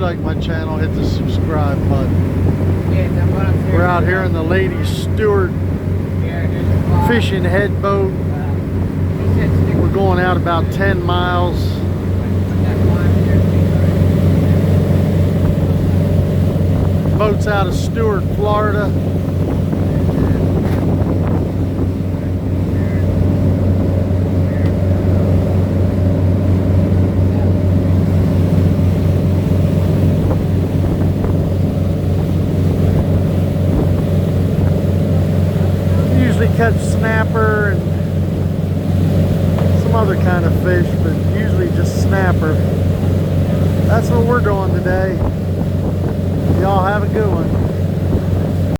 like my channel, hit the subscribe button. We're out here in the Lady Stuart fishing head boat. We're going out about 10 miles. Boat's out of Stuart, Florida. Usually catch snapper and some other kind of fish, but usually just snapper. That's what we're doing today. Y'all have a good one.